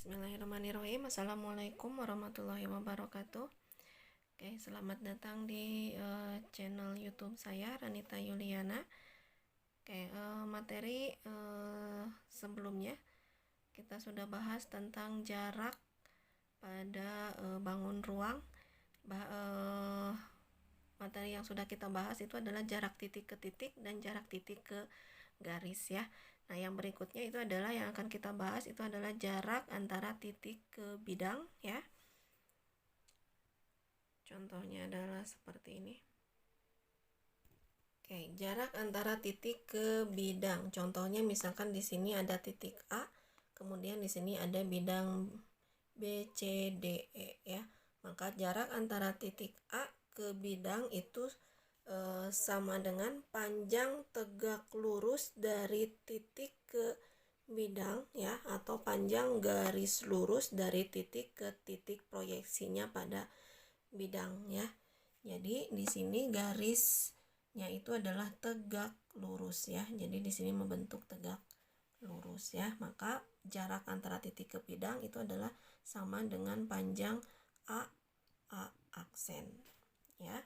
Bismillahirrahmanirrahim. Assalamualaikum warahmatullahi wabarakatuh. Oke, selamat datang di channel YouTube saya, Ranita Yuliana. Oke, materi sebelumnya kita sudah bahas tentang jarak pada bangun ruang. Materi yang sudah kita bahas itu adalah jarak titik ke titik dan jarak titik ke garis ya. Nah, yang berikutnya itu adalah yang akan kita bahas itu adalah jarak antara titik ke bidang ya. Contohnya adalah seperti ini. Oke, jarak antara titik ke bidang. Contohnya misalkan di sini ada titik A, kemudian di sini ada bidang B, C, D, E ya. Maka jarak antara titik A ke bidang itu sama dengan panjang tegak lurus dari titik ke bidang ya, atau panjang garis lurus dari titik ke titik proyeksinya pada bidang ya. Jadi di sini garisnya itu adalah tegak lurus ya. Jadi di sini membentuk tegak lurus ya. Maka jarak antara titik ke bidang itu adalah sama dengan panjang A aksen ya.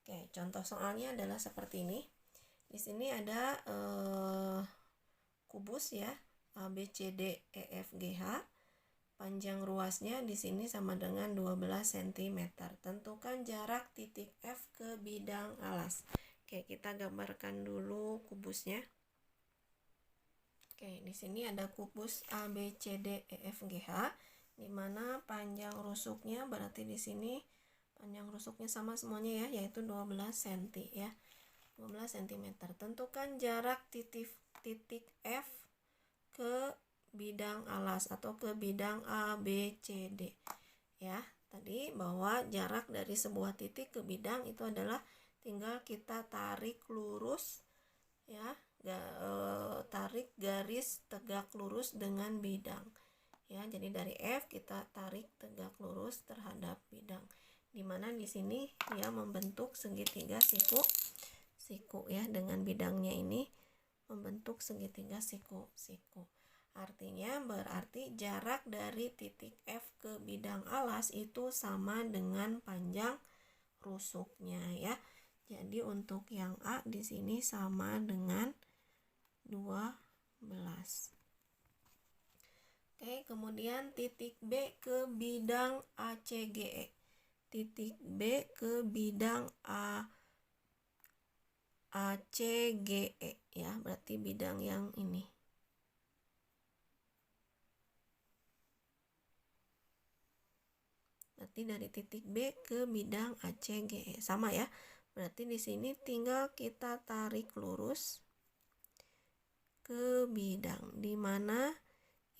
Oke, contoh soalnya adalah seperti ini. Di sini ada kubus ya, A, B, C, D, E, F, G, H. Panjang ruasnya di sini sama dengan 12 cm. Tentukan jarak titik F ke bidang alas. Oke, kita gambarkan dulu kubusnya. Oke, di sini ada kubus A, B, C, D, E, F, G, H, di mana panjang rusuknya berarti di sini panjang rusuknya sama semuanya ya, yaitu 12 cm ya. 12 cm. Tentukan jarak titik F ke bidang alas atau ke bidang A, B, C, D. Ya, tadi bahwa jarak dari sebuah titik ke bidang itu adalah tinggal kita tarik lurus ya, tarik garis tegak lurus dengan bidang. Ya, jadi dari F kita tarik tegak lurus terhadap bidang. Dimana di sini dia membentuk segitiga siku ya, dengan bidangnya ini membentuk segitiga siku. Artinya berarti jarak dari titik F ke bidang alas itu sama dengan panjang rusuknya ya. Jadi untuk yang A di sini sama dengan 12. Oke, kemudian titik B ke bidang ACGE. Titik B ke bidang ACGE ya, berarti bidang yang ini. Berarti dari titik B ke bidang ACGE sama ya. Berarti di sini tinggal kita tarik lurus ke bidang, di mana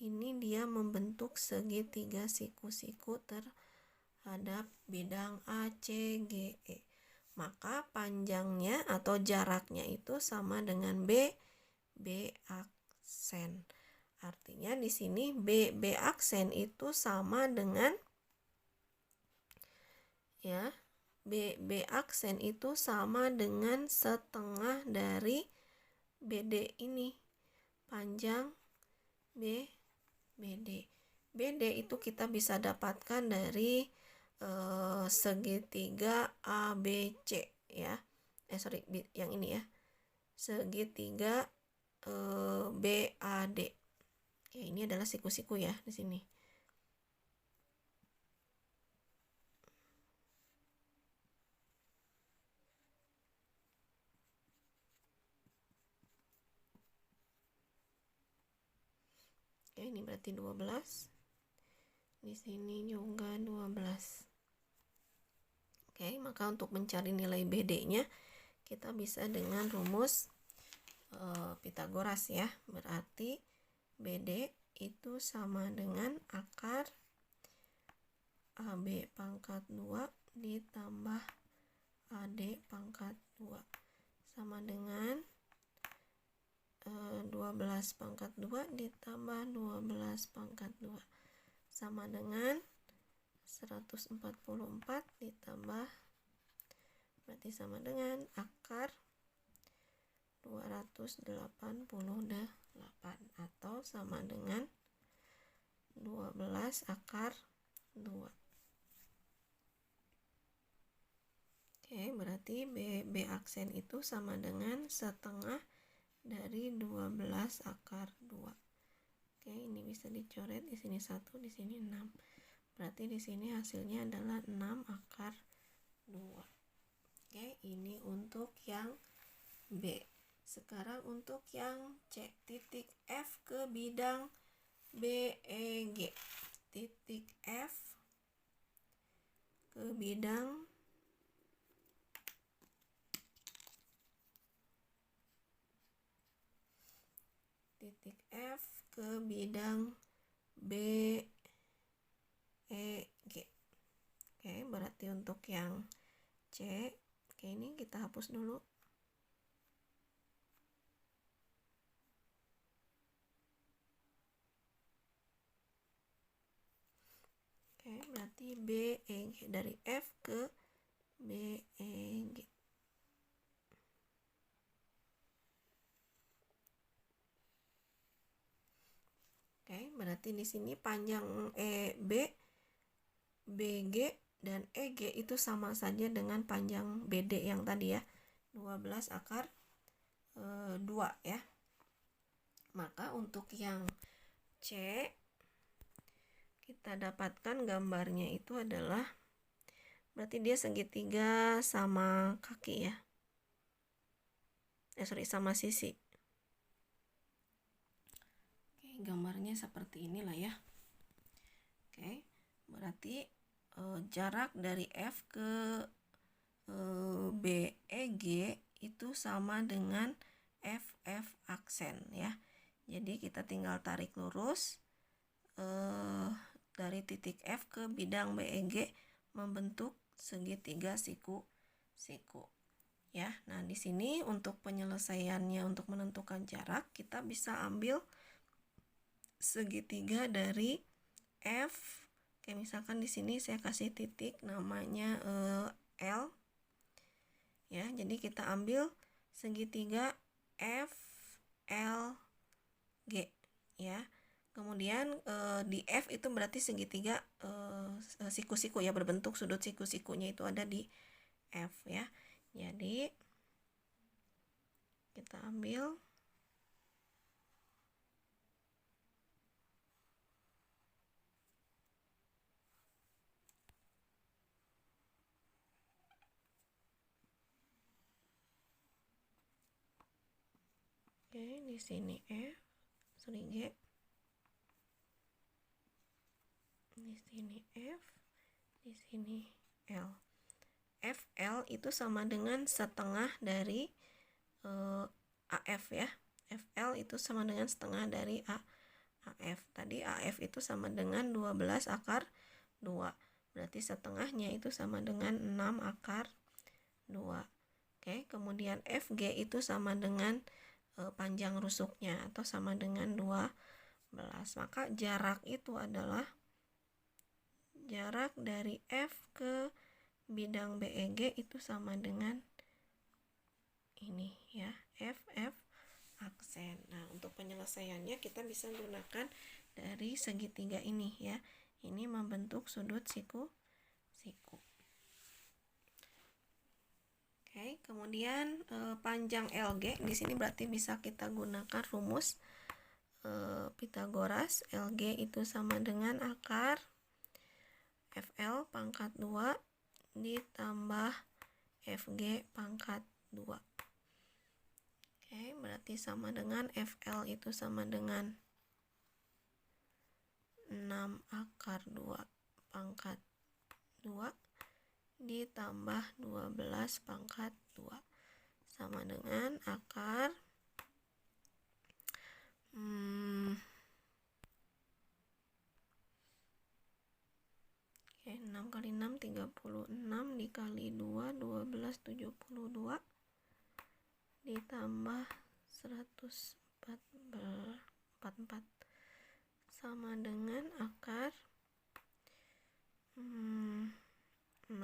ini dia membentuk segitiga siku-siku terhadap bidang ACGE. Maka panjangnya atau jaraknya itu sama dengan B aksen. Artinya di sini B aksen itu sama dengan ya, B aksen itu sama dengan setengah dari BD ini. Panjang BD. BD itu kita bisa dapatkan dari segitiga ABC ya. Yang ini ya. Segitiga BAD. Ya, ini adalah siku-siku ya di sini. Oke, ini berarti 12. Di sini juga 12. Oke, maka untuk mencari nilai BD-nya kita bisa dengan rumus Pitagoras ya. Berarti BD itu sama dengan akar AB pangkat 2 ditambah AD pangkat 2 sama dengan 12 pangkat 2 ditambah 12 pangkat 2 sama dengan 144 ditambah, berarti sama dengan akar 288 atau sama dengan 12 akar 2. Oke, berarti B aksen itu sama dengan setengah dari 12 akar 2. Oke, ini bisa dicoret, di sini 1, di sini 6. Berarti di sini hasilnya adalah 6 akar 2. Oke, ini untuk yang B. Sekarang untuk yang C, titik F ke bidang BEG. Titik F ke bidang BEG. Oke, berarti untuk yang C, oke, ini kita hapus dulu. Oke, berarti BEG, dari F ke BEG. Oke, berarti di sini panjang BG dan EG itu sama saja dengan panjang BD yang tadi ya, 12 akar 2 ya. Maka untuk yang C, kita dapatkan gambarnya itu adalah, berarti dia segitiga sama kaki ya. Sama sisi. Oke, gambarnya seperti inilah ya. Oke, berarti jarak dari F ke BEG itu sama dengan FF aksen ya. Jadi kita tinggal tarik lurus dari titik F ke bidang BEG membentuk segitiga siku-siku ya. Nah, di sini untuk penyelesaiannya, untuk menentukan jarak, kita bisa ambil segitiga dari F. Oke, misalkan di sini saya kasih titik namanya L ya. Jadi kita ambil segitiga FLG ya. Kemudian di F itu berarti segitiga siku-siku ya, berbentuk sudut siku-sikunya itu ada di F ya. Jadi kita ambil di sini G, di sini F, di sini L. FL itu sama dengan setengah dari AF ya. FL itu sama dengan setengah dari AF. Tadi AF itu sama dengan 12 akar 2. Berarti setengahnya itu sama dengan 6 akar 2. Oke, kemudian FG itu sama dengan panjang rusuknya atau sama dengan 12. Maka jarak itu adalah jarak dari F ke bidang BEG itu sama dengan ini ya, FF aksen. Nah, untuk penyelesaiannya kita bisa gunakan dari segitiga ini ya. Ini membentuk sudut siku-siku. Oke, kemudian panjang LG di sini berarti bisa kita gunakan rumus Pitagoras. LG itu sama dengan akar FL pangkat 2 ditambah FG pangkat 2. Oke, berarti sama dengan FL itu sama dengan 6 akar 2 pangkat 2 ditambah 12 pangkat 2 sama dengan akar 6 kali 6 36 dikali 2 12 72 ditambah 144 sama dengan akar 6 2.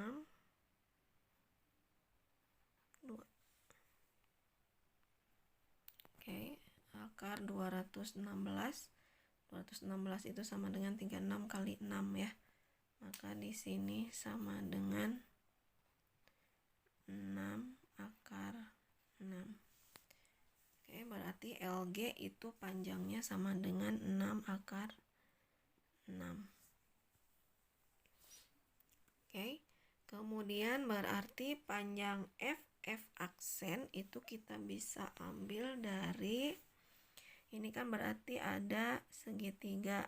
Oke, akar 216 216 itu sama dengan 36 kali 6 ya. Maka di sini sama dengan 6 akar 6. Oke, berarti LG itu panjangnya sama dengan 6 akar 6. Oke, kemudian berarti panjang F aksen itu kita bisa ambil dari, ini kan berarti ada segitiga.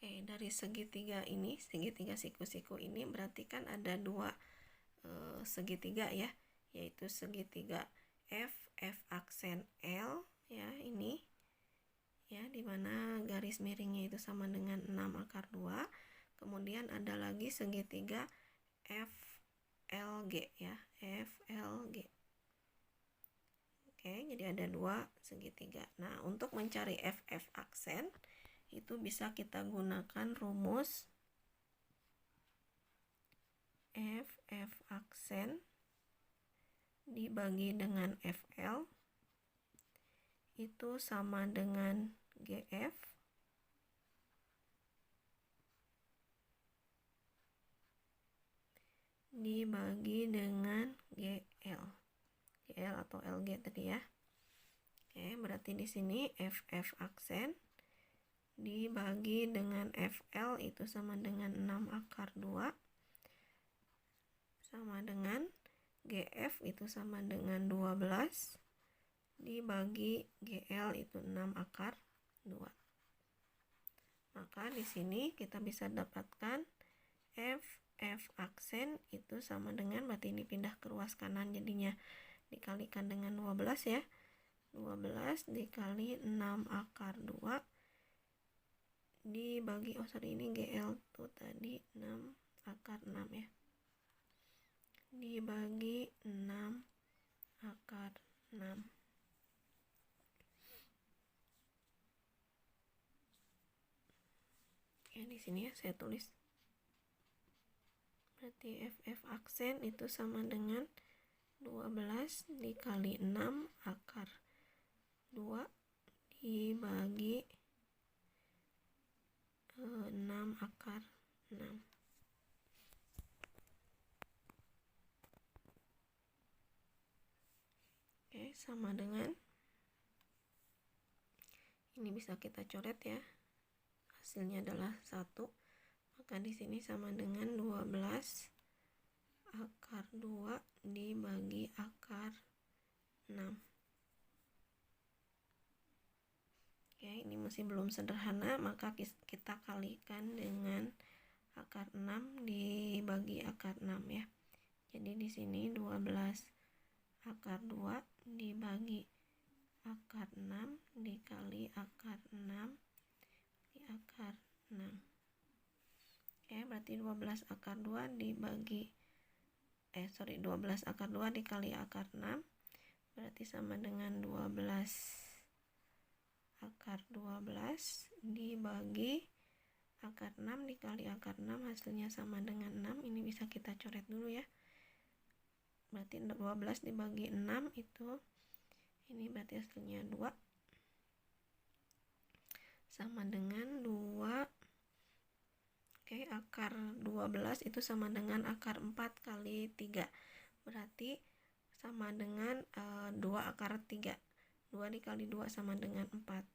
Oke, dari segitiga ini, segitiga siku-siku ini berarti kan ada dua segitiga ya, yaitu segitiga F aksen L ya, ini ya, dimana garis miringnya itu sama dengan 6 akar 2. Kemudian ada lagi segitiga FLG ya, FLG. Oke, jadi ada dua segitiga. Nah, untuk mencari FF aksen itu bisa kita gunakan rumus FF aksen dibagi dengan FL itu sama dengan GF dibagi dengan GL. GL atau LG tadi ya. Oke, berarti di sini FF aksen dibagi dengan FL itu sama dengan 6 akar 2 sama dengan GF itu sama dengan 12 dibagi GL itu 6 akar 2. Maka di sini kita bisa dapatkan FF aksen itu sama dengan, berarti ini pindah ke ruas kanan jadinya dikalikan dengan 12 ya. 12 dikali 6 akar 2 dibagi, ini GL tuh tadi 6 akar 6 ya, dibagi 6 akar 6. Oke, di sini ya saya tulis, berarti FF aksen itu sama dengan 12 dikali 6 akar 2 dibagi 6 akar 6. Oke, sama dengan, ini bisa kita coret ya, hasilnya adalah 1. Maka di sini sama dengan 12 akar 2 dibagi akar 6. Oke, ini masih belum sederhana, maka kita kalikan dengan akar 6 dibagi akar 6 ya. Jadi di sini 12 akar 2 dibagi akar 6 dikali akar 6 di akar 6. Oke, berarti 12 akar 2 dibagi 12 akar 2 dikali akar 6 berarti sama dengan 12 akar 12 dibagi akar 6 dikali akar 6 hasilnya sama dengan 6. Ini bisa kita coret dulu ya. Berarti 12 dibagi 6 itu, ini berarti hasilnya 2 sama dengan 2. Oke, akar 12 itu sama dengan akar 4 kali 3. Berarti sama dengan 2 akar 3. 2 dikali 2 sama dengan 4.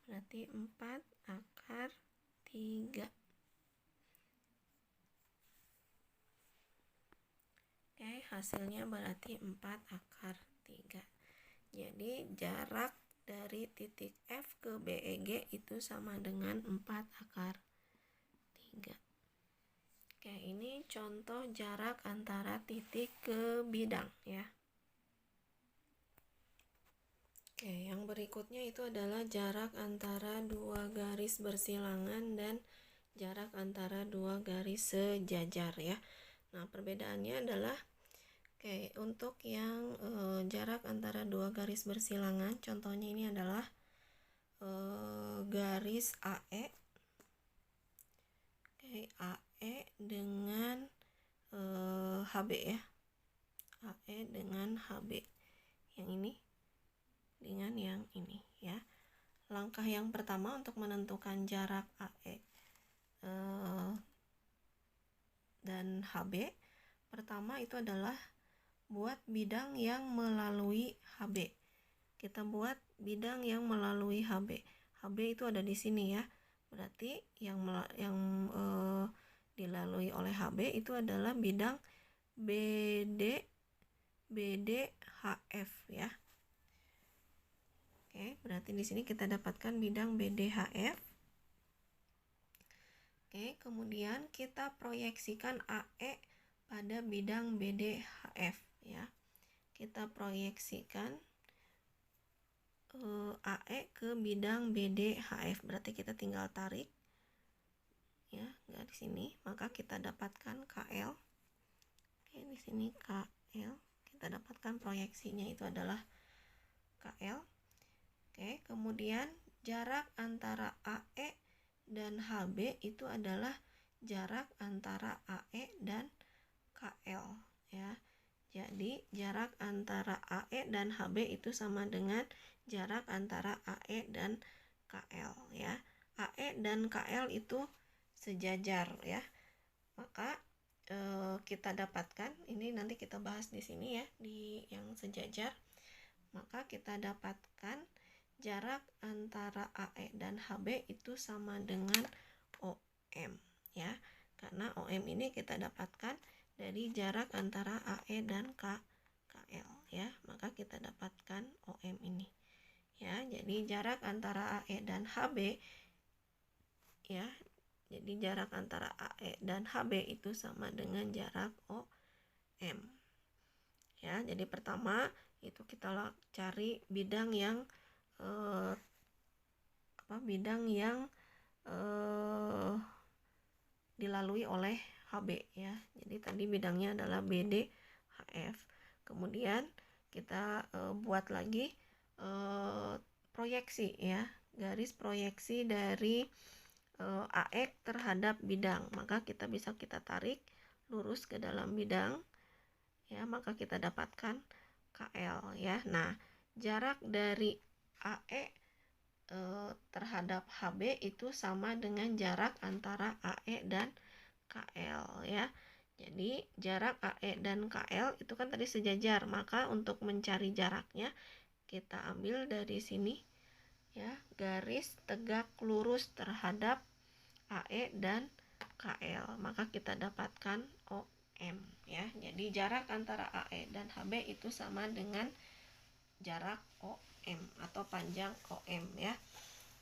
Berarti 4 akar 3. Oke, hasilnya berarti 4 akar 3. Jadi jarak dari titik F ke BEG itu sama dengan 4 akar 3. Oke, ini contoh jarak antara titik ke bidang ya. Oke, yang berikutnya itu adalah jarak antara dua garis bersilangan dan jarak antara dua garis sejajar ya. Nah, perbedaannya adalah untuk yang jarak antara dua garis bersilangan, contohnya ini adalah garis AE. Oke, AE dengan HB ya. AE dengan HB. Yang ini dengan yang ini ya. Langkah yang pertama untuk menentukan jarak AE dan HB, pertama itu adalah buat bidang yang melalui HB. Kita buat bidang yang melalui HB. HB itu ada di sini ya. Berarti yang dilalui oleh HB itu adalah bidang BDHF ya. Oke, berarti di sini kita dapatkan bidang BDHF. Oke, kemudian kita proyeksikan AE pada bidang BDHF ya. Kita proyeksikan AE ke bidang BDHF. Berarti kita tinggal tarik ya, garis sini, maka kita dapatkan KL. Oke, di sini KL. Kita dapatkan proyeksinya itu adalah KL. Oke, kemudian jarak antara AE dan HB itu adalah jarak antara AE dan KL ya. Jadi jarak antara AE dan HB itu sama dengan jarak antara AE dan KL ya. AE dan KL itu sejajar ya. Maka kita dapatkan, ini nanti kita bahas di sini ya, di yang sejajar. Maka kita dapatkan jarak antara AE dan HB itu sama dengan OM ya. Karena OM ini kita dapatkan dari jarak antara AE dan KL ya. Maka kita dapatkan OM ini. Ya, jadi jarak antara AE dan HB ya. Jadi jarak antara AE dan HB itu sama dengan jarak OM. Ya, jadi pertama itu kita cari bidang yang dilalui oleh HB ya. Jadi tadi bidangnya adalah BDHF. Kemudian kita buat lagi proyeksi ya, garis proyeksi dari AE terhadap bidang. Maka kita bisa tarik lurus ke dalam bidang ya, maka kita dapatkan KL ya. Nah, jarak dari AE terhadap HB itu sama dengan jarak antara AE dan KL ya. Jadi jarak AE dan KL itu kan tadi sejajar, maka untuk mencari jaraknya kita ambil dari sini ya, garis tegak lurus terhadap AE dan KL, maka kita dapatkan OM ya. Jadi jarak antara AE dan HB itu sama dengan jarak OM atau panjang OM ya.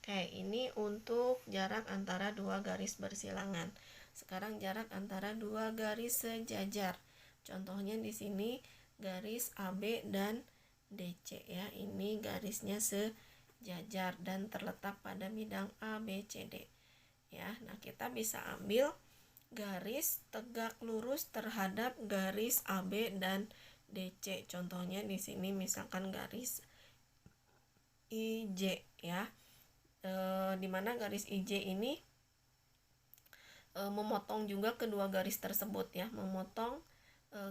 Oke, ini untuk jarak antara dua garis bersilangan. Sekarang jarak antara dua garis sejajar. Contohnya di sini garis AB dan DC ya. Ini garisnya sejajar dan terletak pada bidang ABCD. Ya, nah kita bisa ambil garis tegak lurus terhadap garis AB dan DC. Contohnya di sini misalkan garis IJ ya. Dimana garis IJ ini memotong juga kedua garis tersebut ya, memotong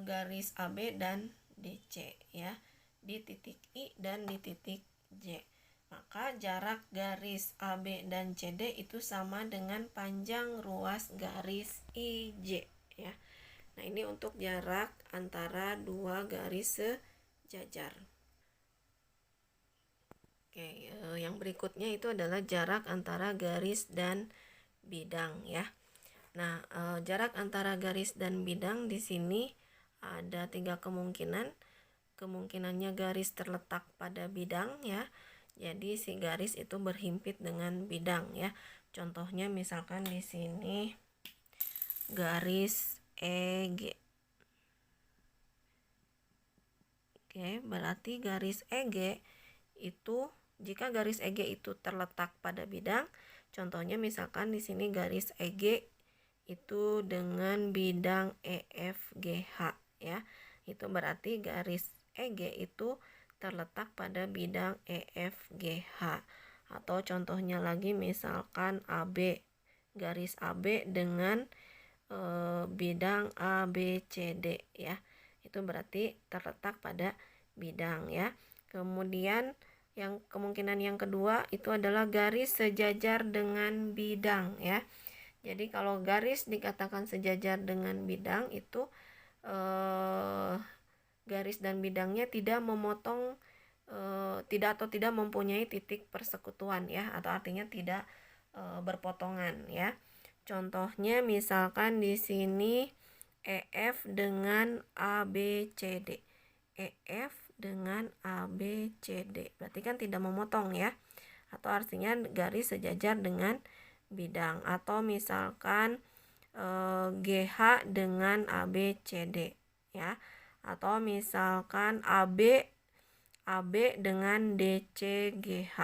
garis AB dan DC ya, di titik I dan di titik J. Maka jarak garis AB dan CD itu sama dengan panjang ruas garis IJ ya. Nah, ini untuk jarak antara dua garis sejajar. Oke, yang berikutnya itu adalah jarak antara garis dan bidang ya. Nah, jarak antara garis dan bidang di sini ada 3 kemungkinan. Kemungkinannya garis terletak pada bidang ya. Jadi si garis itu berhimpit dengan bidang ya. Contohnya misalkan di sini garis EG. Oke, berarti garis EG itu, jika garis EG itu terletak pada bidang, contohnya misalkan di sini garis EG itu dengan bidang EFGH ya. Itu berarti garis EG itu terletak pada bidang EFGH. Atau contohnya lagi misalkan AB, garis AB dengan bidang ABCD ya. Itu berarti terletak pada bidang ya. Kemudian yang kemungkinan yang kedua itu adalah garis sejajar dengan bidang ya. Jadi kalau garis dikatakan sejajar dengan bidang itu garis dan bidangnya tidak memotong tidak mempunyai titik persekutuan ya, atau artinya tidak berpotongan ya. Contohnya misalkan di sini EF dengan ABCD. EF dengan ABCD. Berarti kan tidak memotong ya. Atau artinya garis sejajar dengan bidang. Atau misalkan GH dengan ABCD ya. Atau misalkan AB dengan DCGH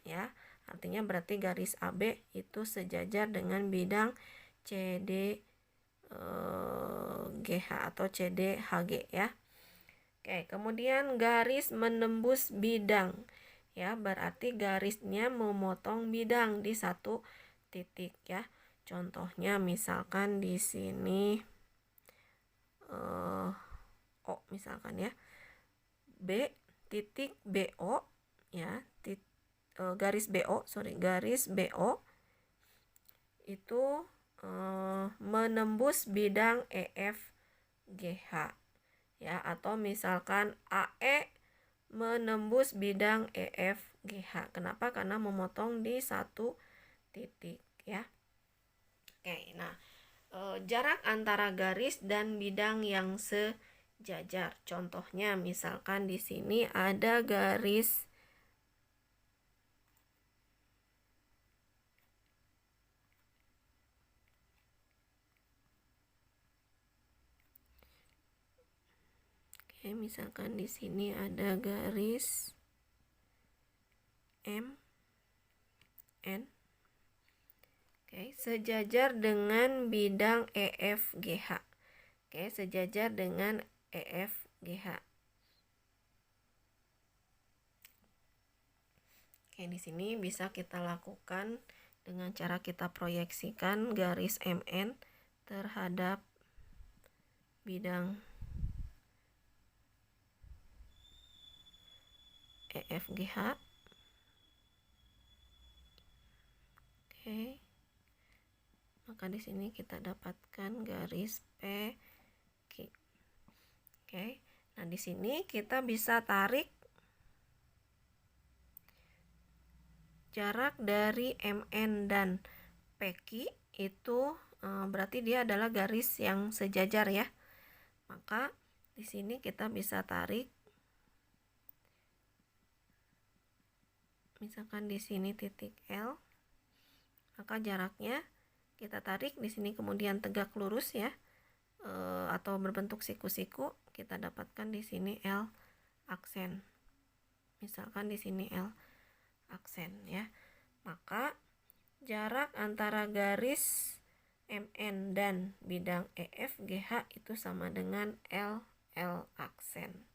ya. Artinya berarti garis AB itu sejajar dengan bidang CD GH atau CDHG ya. Oke, kemudian garis menembus bidang ya, berarti garisnya memotong bidang di satu titik ya. Contohnya misalkan di sini O misalkan ya, B titik BO ya, garis BO itu menembus bidang EFGH ya, atau misalkan AE menembus bidang EFGH. Kenapa? Karena memotong di satu titik ya. Oke, nah jarak antara garis dan bidang yang sejajar. Contohnya misalkan di sini ada garis misalkan di sini ada garis M N. Sejajar dengan bidang EFGH. Sejajar dengan EFGH. Di sini bisa kita lakukan dengan cara kita proyeksikan garis MN terhadap bidang EFGH. Maka di sini kita dapatkan garis PQ. Nah di sini kita bisa tarik jarak dari MN dan PQ itu berarti dia adalah garis yang sejajar ya. Maka di sini kita bisa tarik, misalkan di sini titik L, maka jaraknya kita tarik di sini kemudian tegak lurus ya, atau berbentuk siku-siku, kita dapatkan di sini L aksen. Misalkan di sini L aksen ya. Maka jarak antara garis MN dan bidang EFGH itu sama dengan L aksen.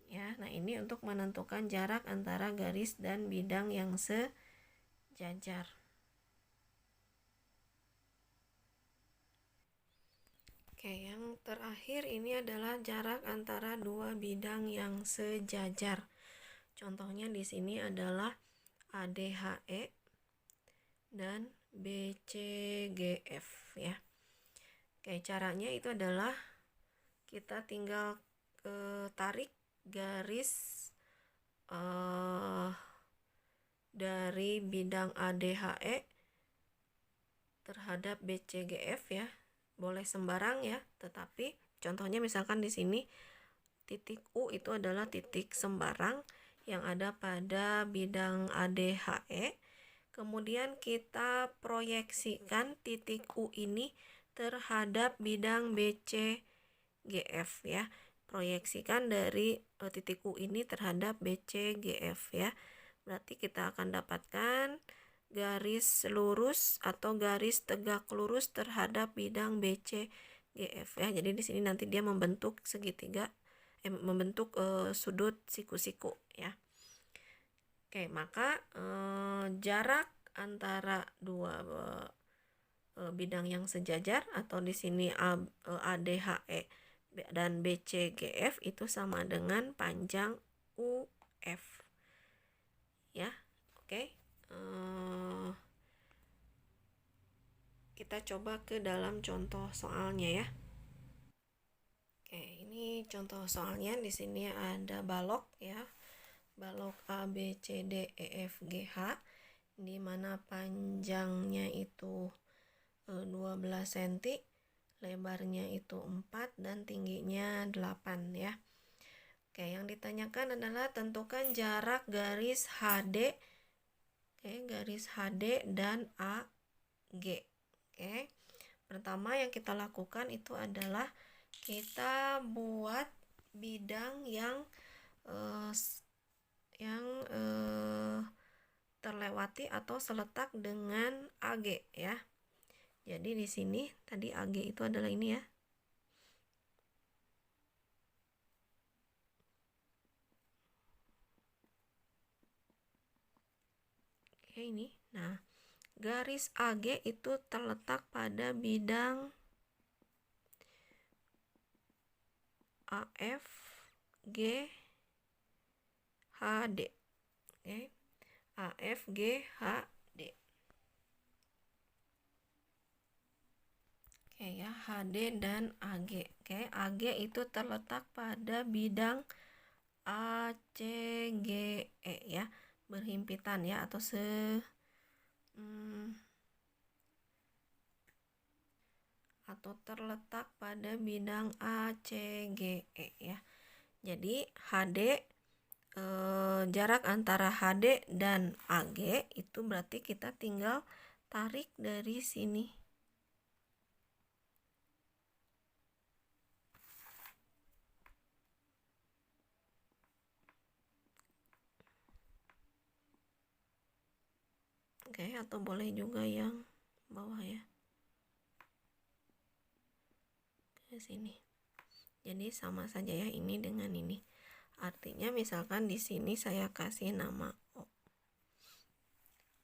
Ya, nah ini untuk menentukan jarak antara garis dan bidang yang sejajar. Yang terakhir ini adalah jarak antara dua bidang yang sejajar. Contohnya di sini adalah ADHE dan BCGF ya. Caranya itu adalah kita tinggal tarik garis dari bidang ADHE terhadap BCGF ya. Boleh sembarang ya, tetapi contohnya misalkan di sini titik U itu adalah titik sembarang yang ada pada bidang ADHE. Kemudian kita proyeksikan titik U ini terhadap bidang BCGF ya. Proyeksikan dari titik U ini terhadap BCGF ya. Berarti kita akan dapatkan garis lurus atau garis tegak lurus terhadap bidang BCGF ya. Jadi di sini nanti dia membentuk segitiga, membentuk sudut siku-siku ya. Oke, maka jarak antara dua bidang yang sejajar atau di sini ADHE dan BCGF itu sama dengan panjang UF. Ya, oke. Kita coba ke dalam contoh soalnya ya. Oke, ini contoh soalnya. Di sini ada balok ya. Balok A, B, C, D, E, F, G, H, di mana panjangnya itu 12 cm, lebarnya itu 4 dan tingginya 8 ya. Oke, yang ditanyakan adalah tentukan jarak garis HD, garis HD dan AG. Oke. Pertama yang kita lakukan itu adalah kita buat bidang yang terlewati atau seletak dengan AG ya. Jadi di sini tadi AG itu adalah ini ya. Oke, ini. Nah, garis AG itu terletak pada bidang AF G HD. Oke. AF G HD. Oke ya, HD dan AG. Oke, AG itu terletak pada bidang ACGE ya, berhimpitan ya, atau atau terletak pada bidang ACGE ya. Jadi HD, jarak antara HD dan AG itu berarti kita tinggal tarik dari sini. Oke, atau boleh juga yang bawah ya. Ke sini. Jadi sama saja ya, ini dengan ini. Artinya misalkan di sini saya kasih nama O.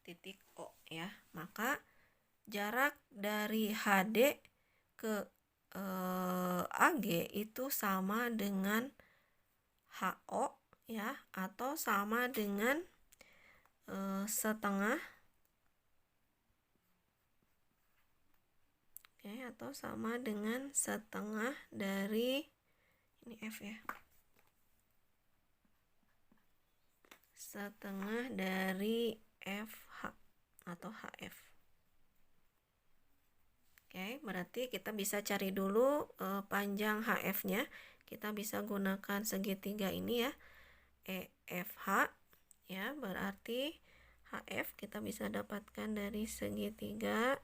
Titik O ya. Maka jarak dari HD ke AG itu sama dengan HO ya, atau sama dengan setengah, oke, atau sama dengan setengah dari ini F ya, setengah dari FH atau HF. Oke, berarti kita bisa cari dulu panjang HF-nya. Kita bisa gunakan segitiga ini ya, EFH ya, berarti HF kita bisa dapatkan dari segitiga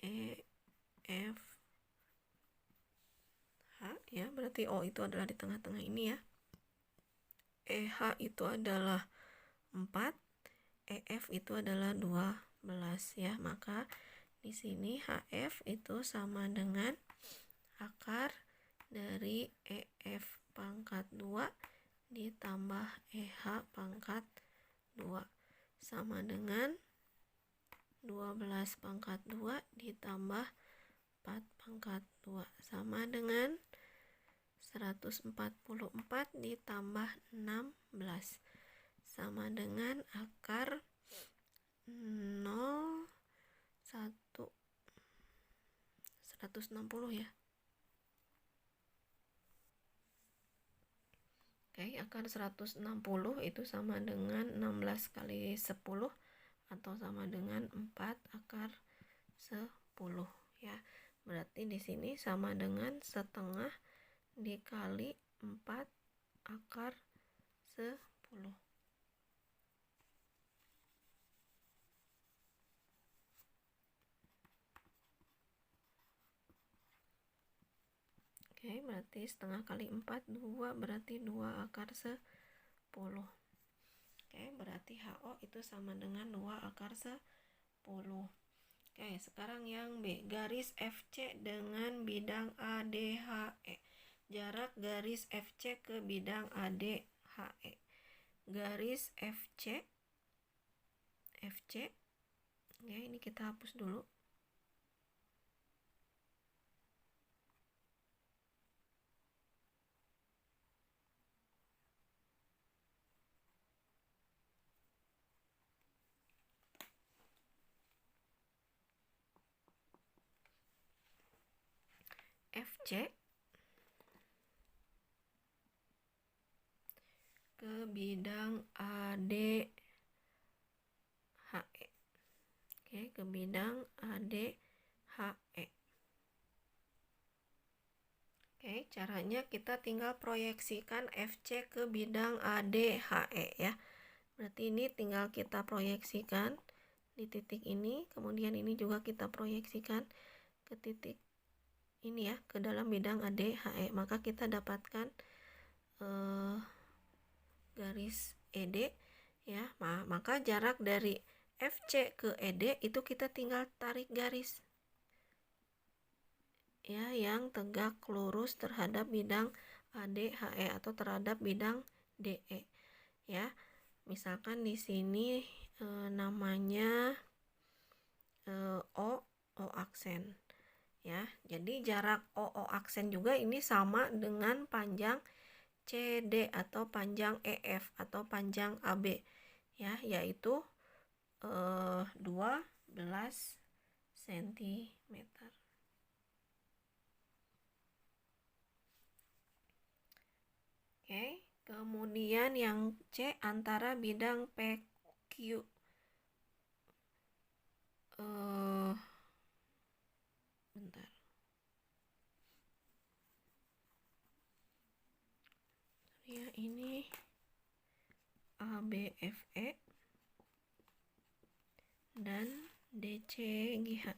EFH ya, berarti O itu adalah di tengah-tengah ini ya. EH itu adalah 4, EF itu adalah 12 ya. Maka di sini HF itu sama dengan akar dari EF pangkat 2 ditambah EH pangkat 2 sama dengan 12 pangkat 2 ditambah 4 pangkat 2 sama dengan 144 ditambah 16 sama dengan akar 0, 1, 160 ya. Oke, akar 160 itu sama dengan 16 kali 10 atau sama dengan 4 akar 10 ya. Berarti di sini sama dengan setengah dikali 4 akar 10. Oke, berarti setengah kali 4, 2, berarti 2 akar 10. Oke, berarti HO itu sama dengan 2 akar 10. Oke, sekarang yang B, garis FC dengan bidang ADHE. Jarak garis FC ke bidang ADHE. Garis FC. Oke, ini kita hapus dulu. FC ke bidang ADHE. Oke, ke bidang ADHE. Oke, caranya kita tinggal proyeksikan FC ke bidang ADHE ya. Berarti ini tinggal kita proyeksikan di titik ini, kemudian ini juga kita proyeksikan ke titik ini ya, ke dalam bidang ADHE. Maka kita dapatkan garis ED ya. Maka jarak dari FC ke ED itu kita tinggal tarik garis ya, yang tegak lurus terhadap bidang ADHE atau terhadap bidang DE ya. Misalkan di sini namanya O aksen ya. Jadi jarak O aksen juga ini sama dengan panjang CD atau panjang EF atau panjang AB ya, yaitu 12 cm. Oke, kemudian yang C antara bidang PQ. Bentar. Ya, ini ABFE dan DCGH.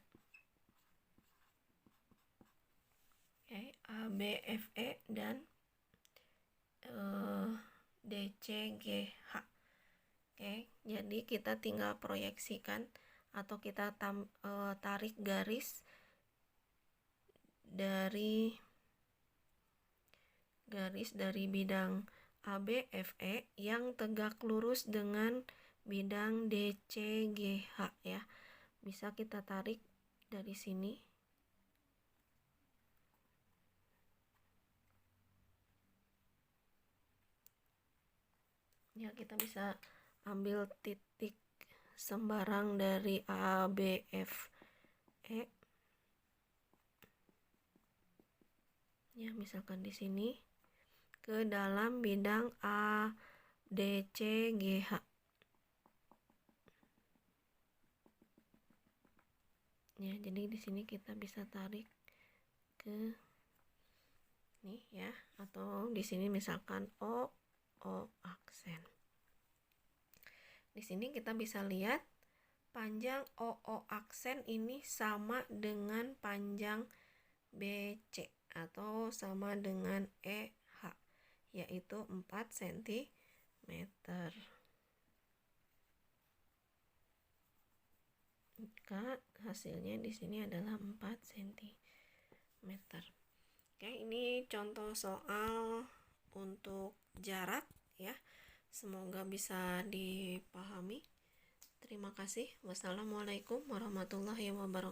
Oke, ABFE dan DCGH. Oke, jadi kita tinggal proyeksikan atau kita tarik garis dari bidang ABFE yang tegak lurus dengan bidang DCGH ya. Bisa kita tarik dari sini. Ya, kita bisa ambil titik sembarang dari ABFE. Ya, misalkan di sini ke dalam bidang ADCGH. Ya, jadi di sini kita bisa tarik ke nih ya, atau di sini misalkan O aksen. Di sini kita bisa lihat panjang O aksen ini sama dengan panjang BC atau sama dengan EH, yaitu 4 cm. Maka hasilnya di sini adalah 4 cm. Oke, ini contoh soal untuk jarak ya. Semoga bisa dipahami. Terima kasih. Wassalamualaikum warahmatullahi wabarakatuh.